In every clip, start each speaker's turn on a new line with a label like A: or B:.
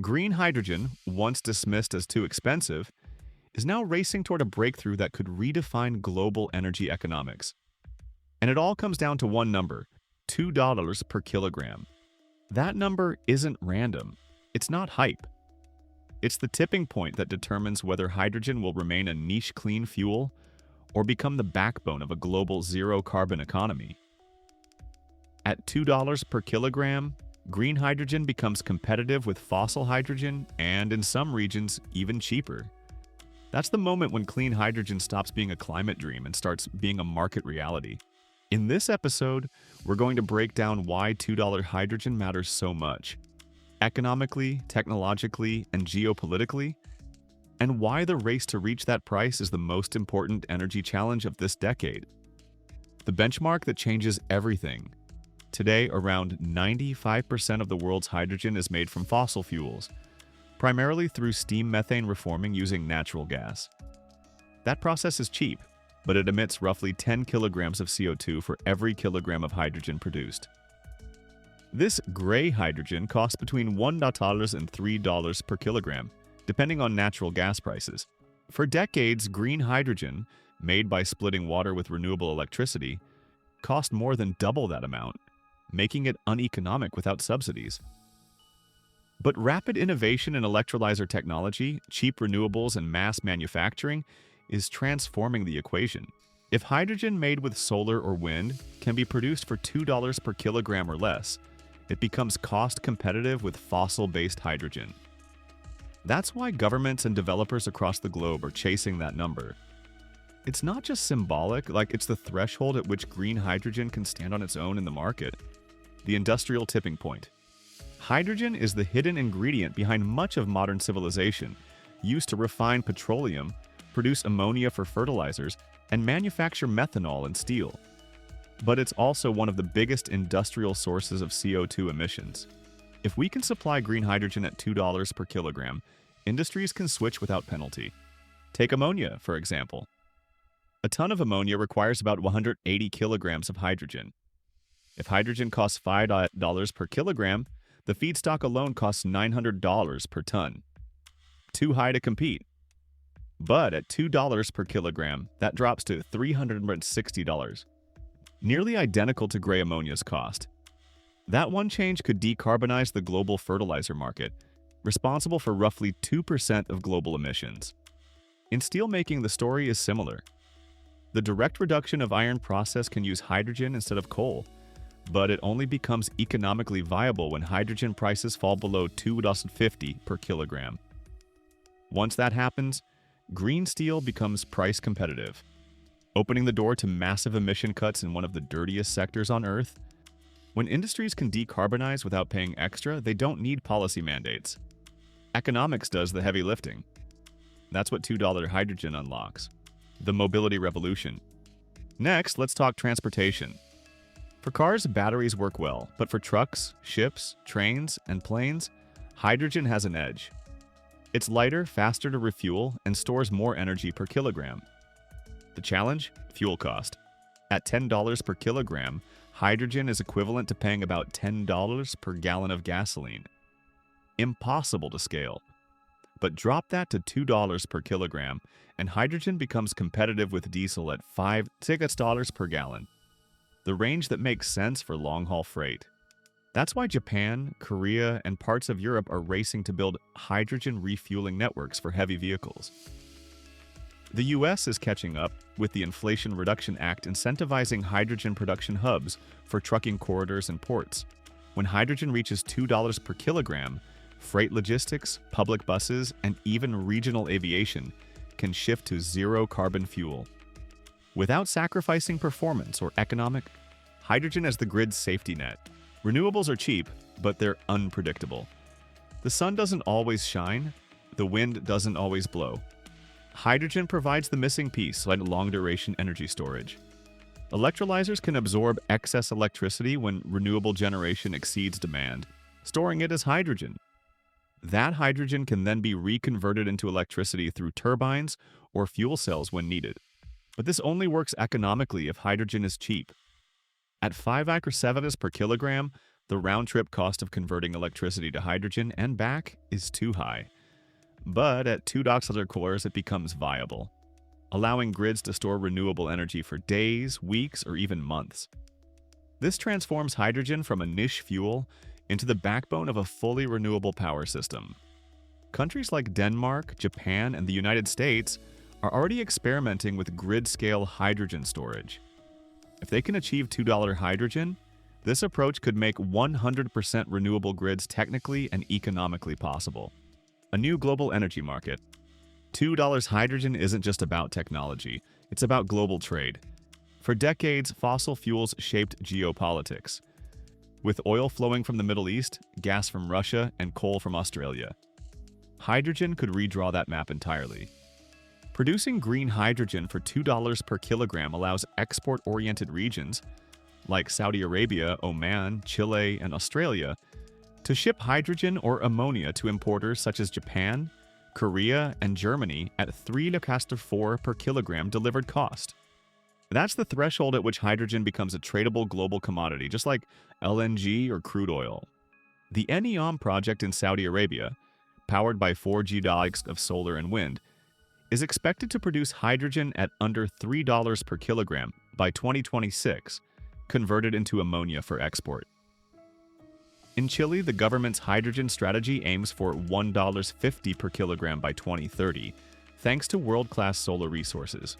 A: Green hydrogen, once dismissed as too expensive, is now racing toward a breakthrough that could redefine global energy economics. And it all comes down to one number: $2 per kilogram. That number isn't random. It's not hype. It's the tipping point that determines whether hydrogen will remain a niche clean fuel or become the backbone of a global zero-carbon economy. At $2 per kilogram, green hydrogen becomes competitive with fossil hydrogen and, in some regions, even cheaper. That's the moment when clean hydrogen stops being a climate dream and starts being a market reality. In this episode, we're going to break down why $2 hydrogen matters so much, economically, technologically, and geopolitically, and why the race to reach that price is the most important energy challenge of this decade. The benchmark that changes everything. Today, around 95% of the world's hydrogen is made from fossil fuels, primarily through steam methane reforming using natural gas. That process is cheap, but it emits roughly 10 kilograms of CO2 for every kilogram of hydrogen produced. This gray hydrogen costs between $1 and $3 per kilogram, depending on natural gas prices. For decades, green hydrogen, made by splitting water with renewable electricity, cost more than double that amount, making it uneconomic without subsidies. But rapid innovation in electrolyzer technology, cheap renewables, and mass manufacturing is transforming the equation. If hydrogen made with solar or wind can be produced for $2 per kilogram or less, it becomes cost competitive with fossil-based hydrogen. That's why governments and developers across the globe are chasing that number. It's not just symbolic, it's the threshold at which green hydrogen can stand on its own in the market. The industrial tipping point. Hydrogen is the hidden ingredient behind much of modern civilization, used to refine petroleum, produce ammonia for fertilizers, and manufacture methanol and steel. But it's also one of the biggest industrial sources of CO2 emissions. If we can supply green hydrogen at $2 per kilogram, industries can switch without penalty. Take ammonia, for example. A ton of ammonia requires about 180 kilograms of hydrogen. If hydrogen costs $5 per kilogram, the feedstock alone costs $900 per ton. Too high to compete. But at $2 per kilogram, that drops to $360, nearly identical to gray ammonia's cost. That one change could decarbonize the global fertilizer market, responsible for roughly 2% of global emissions. In steelmaking, the story is similar. The direct reduction of iron process can use hydrogen instead of coal, but it only becomes economically viable when hydrogen prices fall below $2.50 per kilogram. Once that happens, green steel becomes price competitive, opening the door to massive emission cuts in one of the dirtiest sectors on Earth. When industries can decarbonize without paying extra, they don't need policy mandates. Economics does the heavy lifting. That's what $2 hydrogen unlocks. The mobility revolution. Next, let's talk transportation. For cars, batteries work well, but for trucks, ships, trains, and planes, hydrogen has an edge. It's lighter, faster to refuel, and stores more energy per kilogram. The challenge? Fuel cost. At $10 per kilogram, hydrogen is equivalent to paying about $10 per gallon of gasoline. Impossible to scale. But drop that to $2 per kilogram, and hydrogen becomes competitive with diesel at $5–6 per gallon. The range that makes sense for long-haul freight. That's why Japan, Korea, and parts of Europe are racing to build hydrogen refueling networks for heavy vehicles. The US is catching up, with the Inflation Reduction Act incentivizing hydrogen production hubs for trucking corridors and ports. When hydrogen reaches $2 per kilogram, freight logistics, public buses, and even regional aviation can shift to zero-carbon fuel. Without sacrificing performance or economic, hydrogen as the grid's safety net. Renewables are cheap, but they're unpredictable. The sun doesn't always shine, the wind doesn't always blow. Hydrogen provides the missing piece, like long-duration energy storage. Electrolyzers can absorb excess electricity when renewable generation exceeds demand, storing it as hydrogen. That hydrogen can then be reconverted into electricity through turbines or fuel cells when needed. But this only works economically if hydrogen is cheap. At 5 acre per kilogram, The round-trip cost of converting electricity to hydrogen and back is too high. But at $2 cores, it becomes viable, allowing grids to store renewable energy for days, weeks, or even months. This transforms hydrogen from a niche fuel into the backbone of a fully renewable power system. Countries like Denmark, Japan, and the United States are already experimenting with grid-scale hydrogen storage. If they can achieve $2 hydrogen, this approach could make 100% renewable grids technically and economically possible. A new global energy market. $2 hydrogen isn't just about technology, it's about global trade. For decades, fossil fuels shaped geopolitics, with oil flowing from the Middle East, gas from Russia, and coal from Australia. Hydrogen could redraw that map entirely. Producing green hydrogen for $2 per kilogram allows export-oriented regions, like Saudi Arabia, Oman, Chile, and Australia, to ship hydrogen or ammonia to importers such as Japan, Korea, and Germany at 3.4 per kilogram delivered cost. That's the threshold at which hydrogen becomes a tradable global commodity, just like LNG or crude oil. The NEOM project in Saudi Arabia, powered by 4 GW of solar and wind, is expected to produce hydrogen at under $3 per kilogram by 2026, converted into ammonia for export. In Chile, the government's hydrogen strategy aims for $1.50 per kilogram by 2030, thanks to world-class solar resources.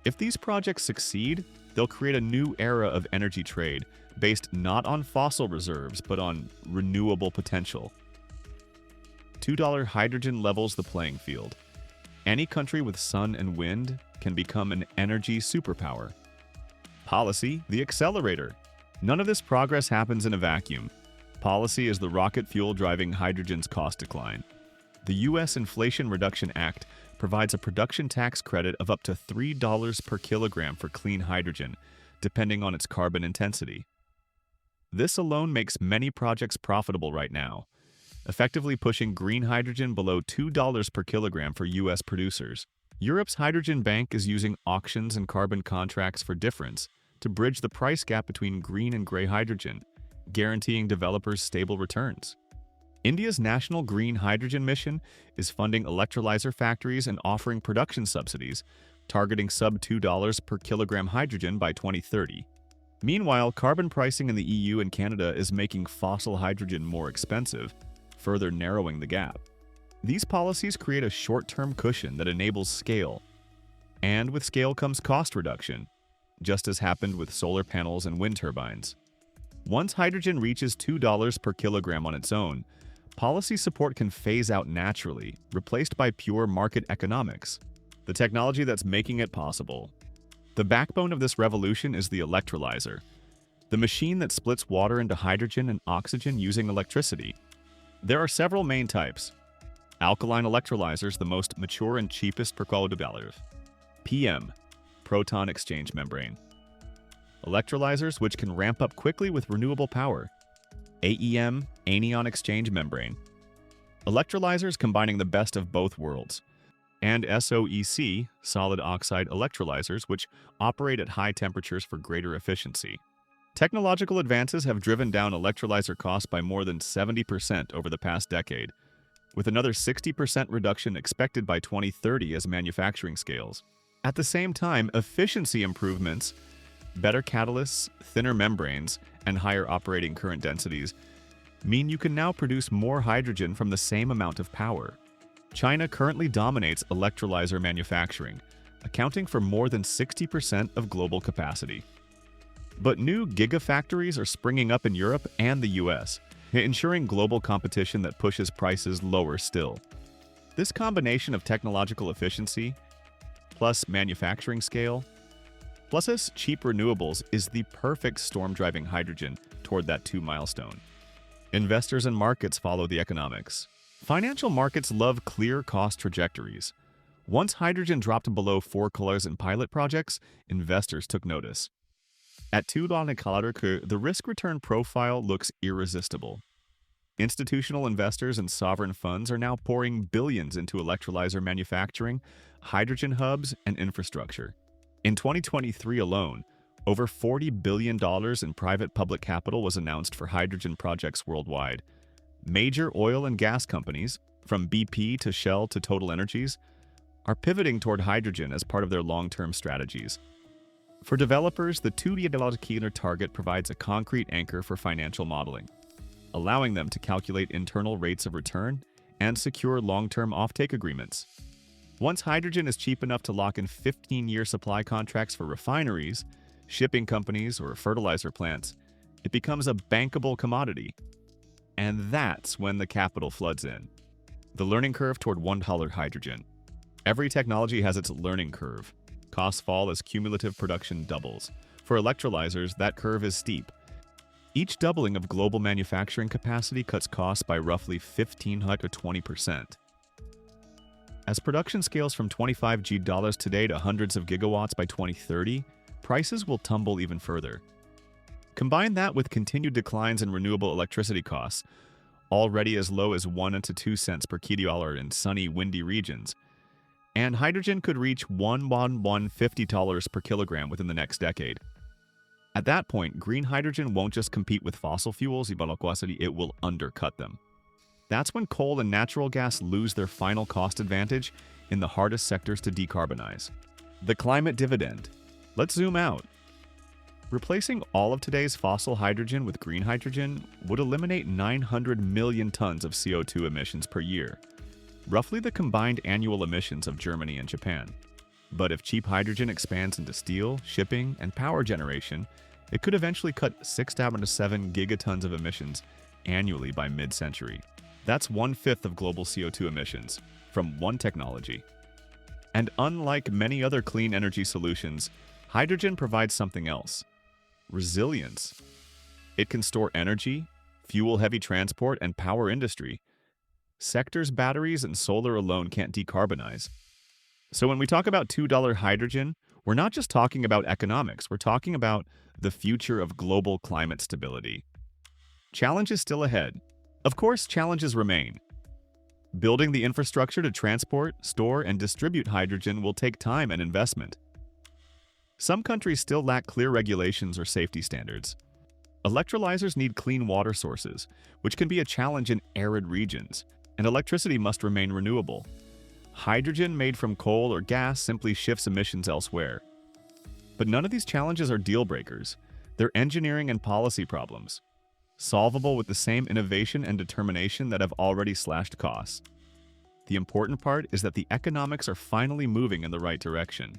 A: If these projects succeed, they'll create a new era of energy trade based not on fossil reserves, but on renewable potential. $2 hydrogen levels the playing field. Any country with sun and wind can become an energy superpower. Policy, the accelerator. None of this progress happens in a vacuum. Policy is the rocket fuel driving hydrogen's cost decline. The U.S. Inflation Reduction Act provides a production tax credit of up to $3 per kilogram for clean hydrogen, depending on its carbon intensity. This alone makes many projects profitable right now, effectively pushing green hydrogen below $2 per kilogram for U.S. producers. Europe's Hydrogen Bank is using auctions and carbon contracts for difference to bridge the price gap between green and gray hydrogen, guaranteeing developers stable returns. India's National Green Hydrogen Mission is funding electrolyzer factories and offering production subsidies, targeting sub-$2 per kilogram hydrogen by 2030. Meanwhile, carbon pricing in the EU and Canada is making fossil hydrogen more expensive, further narrowing the gap. These policies create a short-term cushion that enables scale. And with scale comes cost reduction, just as happened with solar panels and wind turbines. Once hydrogen reaches $2 per kilogram on its own, policy support can phase out naturally, replaced by pure market economics, the technology that's making it possible. The backbone of this revolution is the electrolyzer, the machine that splits water into hydrogen and oxygen using electricity. There are several main types. Alkaline electrolyzers, the most mature and cheapest per $1. PM, proton exchange membrane. Electrolyzers, which can ramp up quickly with renewable power. AEM, anion exchange membrane. Electrolyzers combining the best of both worlds. And SOEC, solid oxide electrolyzers, which operate at high temperatures for greater efficiency. Technological advances have driven down electrolyzer costs by more than 70% over the past decade, with another 60% reduction expected by 2030 as manufacturing scales. At the same time, efficiency improvements, better catalysts, thinner membranes, and higher operating current densities mean you can now produce more hydrogen from the same amount of power. China currently dominates electrolyzer manufacturing, accounting for more than 60% of global capacity. But new gigafactories are springing up in Europe and the US, ensuring global competition that pushes prices lower still. This combination of technological efficiency, plus manufacturing scale, plus us cheap renewables is the perfect storm driving hydrogen toward that 2 milestone. Investors and markets follow the economics. Financial markets love clear cost trajectories. Once hydrogen dropped below $4 in pilot projects, investors took notice. At $2, the risk-return profile looks irresistible. Institutional investors and sovereign funds are now pouring billions into electrolyzer manufacturing, hydrogen hubs, and infrastructure. In 2023 alone, Over $40 billion in private-public capital was announced for hydrogen projects worldwide. Major oil and gas companies, from BP to Shell to Total Energies, are pivoting toward hydrogen as part of their long-term strategies. For developers, the $2 target provides a concrete anchor for financial modeling, allowing them to calculate internal rates of return and secure long-term offtake agreements. Once hydrogen is cheap enough to lock in 15-year supply contracts for refineries, shipping companies, or fertilizer plants, it becomes a bankable commodity. And that's when the capital floods in. The learning curve toward $1 hydrogen. Every technology has its learning curve. Costs fall as cumulative production doubles. For electrolyzers, that curve is steep. Each doubling of global manufacturing capacity cuts costs by roughly 15% to 20%. As production scales from $25 today to hundreds of gigawatts by 2030, prices will tumble even further. Combine that with continued declines in renewable electricity costs, already as low as 1 to 2 cents per kilowatt in sunny, windy regions, and hydrogen could reach $150 per kilogram within the next decade. At that point, green hydrogen won't just compete with fossil fuels, it will undercut them. That's when coal and natural gas lose their final cost advantage in the hardest sectors to decarbonize. The climate dividend. Let's zoom out. Replacing all of today's fossil hydrogen with green hydrogen would eliminate 900 million tons of CO2 emissions per year, roughly the combined annual emissions of Germany and Japan. But if cheap hydrogen expands into steel, shipping, and power generation, it could eventually cut 6 to 7 gigatons of emissions annually by mid-century. That's 1/5 of global CO2 emissions from one technology. And unlike many other clean energy solutions, hydrogen provides something else: resilience. It can store energy, fuel heavy transport, and power industry. Sectors batteries and solar alone can't decarbonize. So when we talk about $2 hydrogen, we're not just talking about economics, we're talking about the future of global climate stability. Challenges still ahead. Of course, challenges remain. Building the infrastructure to transport, store, and distribute hydrogen will take time and investment. Some countries still lack clear regulations or safety standards. Electrolyzers need clean water sources, which can be a challenge in arid regions, and electricity must remain renewable. Hydrogen made from coal or gas simply shifts emissions elsewhere. But none of these challenges are deal breakers. They're engineering and policy problems, solvable with the same innovation and determination that have already slashed costs. The important part is that the economics are finally moving in the right direction.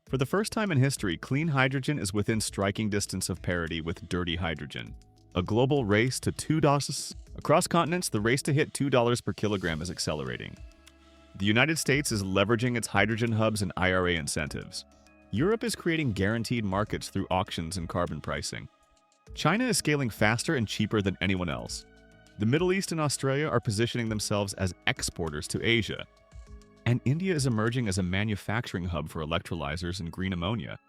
A: For the first time in history, clean hydrogen is within striking distance of parity with dirty hydrogen. A global race to $2. Across continents, the race to hit $2 per kilogram is accelerating. The United States is leveraging its hydrogen hubs and IRA incentives. Europe is creating guaranteed markets through auctions and carbon pricing. China is scaling faster and cheaper than anyone else. The Middle East and Australia are positioning themselves as exporters to Asia. And India is emerging as a manufacturing hub for electrolyzers and green ammonia.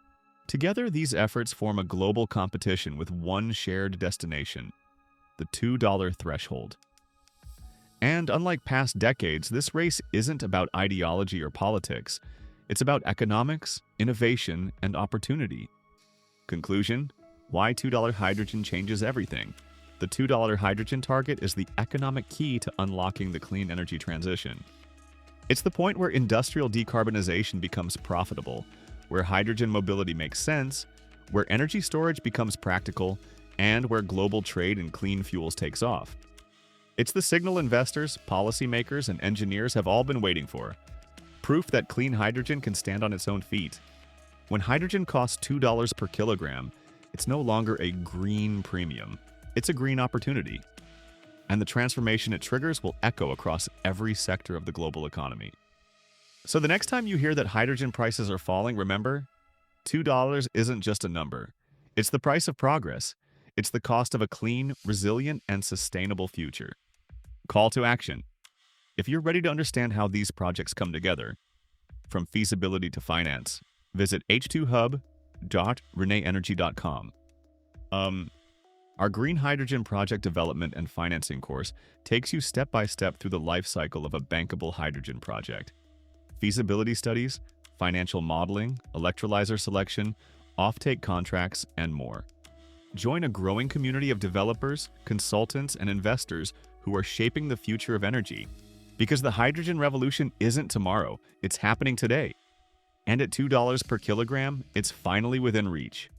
A: Together, these efforts form a global competition with one shared destination: the $2 threshold. And unlike past decades, this race isn't about ideology or politics. It's about economics, innovation, and opportunity. Conclusion: why $2 hydrogen changes everything. The $2 hydrogen target is the economic key to unlocking the clean energy transition. It's the point where industrial decarbonization becomes profitable, where hydrogen mobility makes sense, where energy storage becomes practical, and where global trade in clean fuels takes off. It's the signal investors, policymakers, and engineers have all been waiting for. Proof that clean hydrogen can stand on its own feet. When hydrogen costs $2 per kilogram, it's no longer a green premium. It's a green opportunity. And the transformation it triggers will echo across every sector of the global economy. So the next time you hear that hydrogen prices are falling, remember, $2 isn't just a number. It's the price of progress. It's the cost of a clean, resilient, and sustainable future. Call to action. If you're ready to understand how these projects come together, from feasibility to finance, visit h2hub.renewable.com. Our Green Hydrogen Project Development and Financing course takes you step by step through the life cycle of a bankable hydrogen project. Feasibility studies, financial modeling, electrolyzer selection, offtake contracts, and more. Join a growing community of developers, consultants, and investors who are shaping the future of energy. Because the hydrogen revolution isn't tomorrow, it's happening today. And at $2 per kilogram, it's finally within reach.